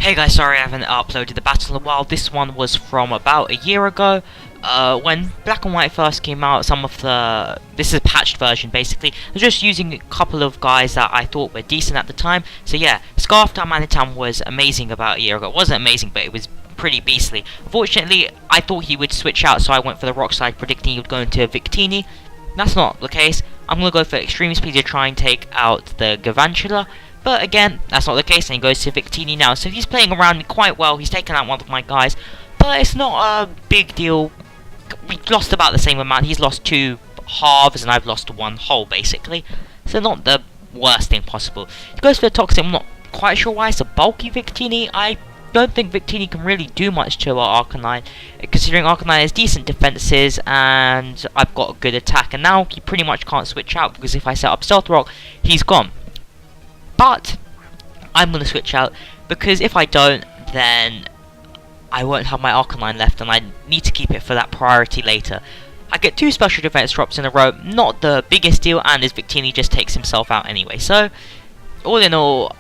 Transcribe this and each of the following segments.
Hey guys, sorry I haven't uploaded the battle in a while. This one was from about a year ago. When Black and White first came out, this is a patched version basically. I was just using a couple of guys that I thought were decent at the time. So yeah, Scarf Town Manitam was amazing about a year ago. It wasn't amazing, but it was pretty beastly. Unfortunately, I thought he would switch out, so I went for the rock slide, predicting he would go into Victini. That's not the case. I'm going to go for extreme speed to try and take out the Gavantula. But again, that's not the case, and he goes to Victini now. So he's playing around me quite well. He's taken out one of my guys, but it's not a big deal. We lost about the same amount. He's lost 2 halves, and I've lost 1 whole, basically. So not the worst thing possible. He goes for the Toxic. I'm not quite sure why. It's a bulky Victini. I don't think Victini can really do much to our Arcanine, considering Arcanine has decent defenses, and I've got a good attack. And now he pretty much can't switch out, because if I set up Stealth Rock, he's gone. But I'm going to switch out, because if I don't, then I won't have my Arcanine left, and I need to keep it for that priority later. I get 2 special defense drops in a row, not the biggest deal, and his Victini just takes himself out anyway. So, all in all,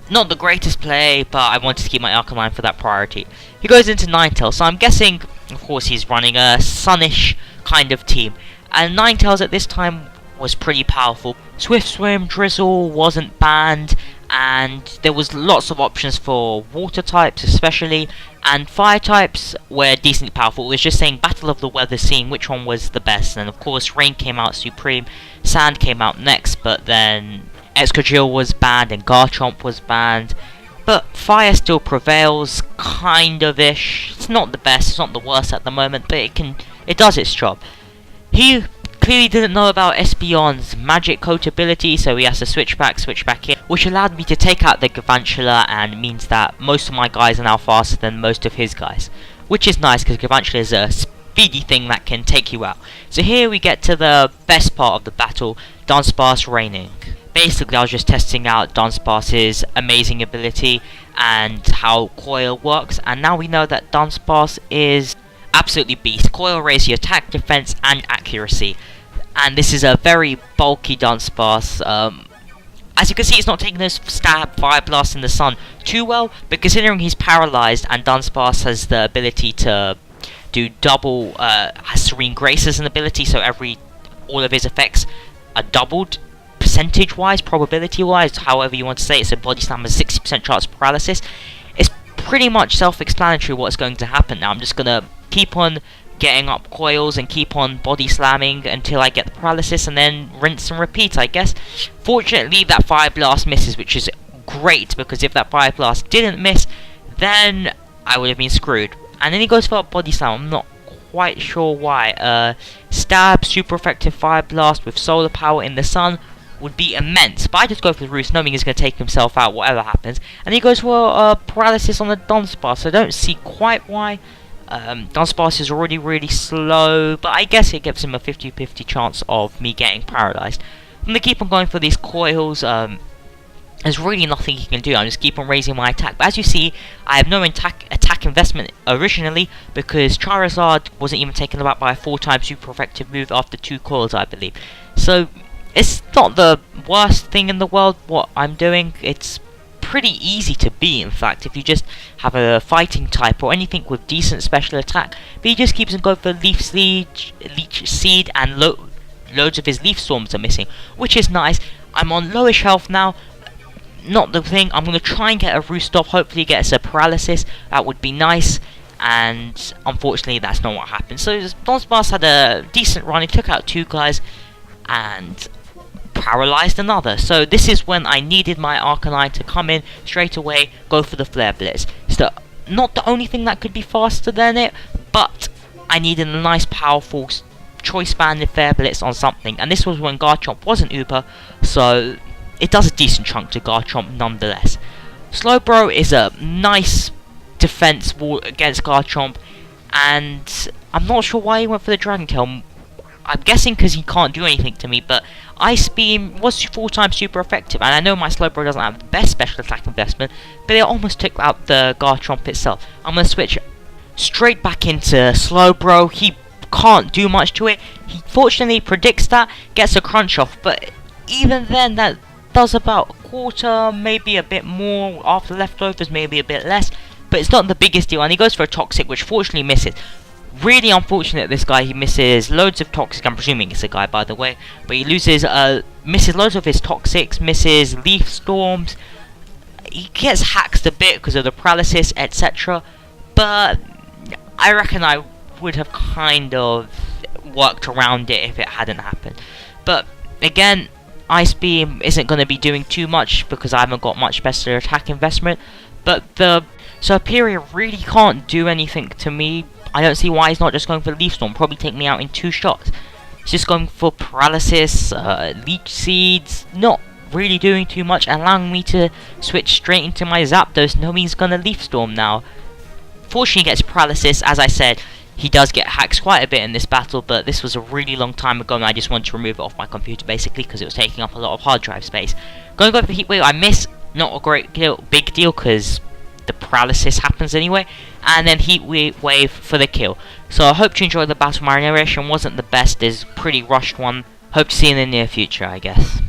not the greatest play, but I wanted to keep my Arcanine for that priority. He goes into Ninetales, so I'm guessing, of course, he's running a Sunish kind of team. And Ninetales at this time was pretty powerful. Swift Swim, Drizzle wasn't banned, and there was lots of options for water types especially, and fire types were decently powerful. It was just saying Battle of the Weather, seeing which one was the best, and of course Rain came out supreme, Sand came out next, but then Excadrill was banned and Garchomp was banned. But fire still prevails, kind of ish. It's not the best, it's not the worst at the moment, but it does its job. He clearly didn't know about Espeon's magic coat ability, so he has to switch back in, which allowed me to take out the Gavantula, and means that most of my guys are now faster than most of his guys, which is nice because Gavantula is a speedy thing that can take you out. So here we get to the best part of the battle, Dunsparce raining. Basically, I was just testing out Dunsparce's amazing ability and how Coil works, and now we know that Dunsparce is absolutely beast. Coil raises your attack, defense, and accuracy. And this is a very bulky Dunsparce. As you can see, it's not taking this stab, fireblast in the sun too well, but considering he's paralyzed and Dunsparce has the ability to do double, has Serene Grace as an ability, so all of his effects are doubled percentage-wise, probability-wise, however you want to say it. So Body Slam has 60% chance of paralysis. It's pretty much self-explanatory what's going to happen now. I'm just gonna keep on getting up coils and keep on body slamming until I get the paralysis, and then rinse and repeat, I guess. Fortunately, that Fire Blast misses, which is great, because if that Fire Blast didn't miss, then I would have been screwed. And then he goes for a body slam. I'm not quite sure why. Stab, super effective Fire Blast with solar power in the sun would be immense, but I just go for the Roost, knowing he's going to take himself out whatever happens. And he goes for paralysis on the Dunsparce, so I don't see quite why. Dunsparce is already really slow, but I guess it gives him a 50-50 chance of me getting paralyzed. I'm going to keep on going for these coils. There's really nothing he can do. I'm just keep on raising my attack. But as you see, I have no attack investment originally, because Charizard wasn't even taken aback by a 4-time super effective move after 2 coils, I believe. So it's not the worst thing in the world what I'm doing. It's pretty easy to beat, in fact, if you just have a fighting type or anything with decent special attack. But he just keeps on going for Leech Seed, and loads of his Leaf Storms are missing, which is nice. I'm on lowish health now. Not the thing. I'm going to try and get a Roost off, hopefully get us a paralysis. That would be nice, and unfortunately that's not what happened. So Dunsparce had a decent run. He took out 2 guys and paralyzed another. So this is when I needed my Arcanine to come in straight away, go for the Flare Blitz. It's not the only thing that could be faster than it, but I needed a nice powerful choice banded Flare Blitz on something, and this was when Garchomp wasn't Uber, so it does a decent chunk to Garchomp nonetheless. Slowbro is a nice defense wall against Garchomp, and I'm not sure why he went for the Dragon Tail. I'm guessing because he can't do anything to me, but Ice Beam was 4-time super effective, and I know my Slowbro doesn't have the best special attack investment, but it almost took out the Garchomp itself. I'm going to switch straight back into Slowbro. He can't do much to it. He fortunately predicts that, gets a crunch off, but even then that does about quarter, maybe a bit more after leftovers, maybe a bit less, but it's not the biggest deal. And he goes for a toxic, which fortunately misses. Really unfortunate, this guy. He misses loads of toxic. I'm presuming it's a guy, by the way, but he misses loads of his toxics, misses leaf storms. He gets hacked a bit because of the paralysis, etc. But I reckon I would have kind of worked around it if it hadn't happened. But again, Ice Beam isn't going to be doing too much because I haven't got much better attack investment. But the Superior really can't do anything to me. I don't see why he's not just going for Leaf Storm. Probably take me out in 2 shots. He's just going for Paralysis, Leech Seeds, not really doing too much, allowing me to switch straight into my Zapdos. No, he's gonna Leaf Storm now. Fortunately, he gets Paralysis. As I said, he does get hacked quite a bit in this battle, but this was a really long time ago, and I just wanted to remove it off my computer, basically, because it was taking up a lot of hard drive space. Going to go for Heat Wave, I miss. Not a big deal, because the paralysis happens anyway, and then Heat Wave for the kill. So I hope you enjoyed the battle. My narration wasn't the best, it's a pretty rushed one. Hope to see you in the near future, I guess.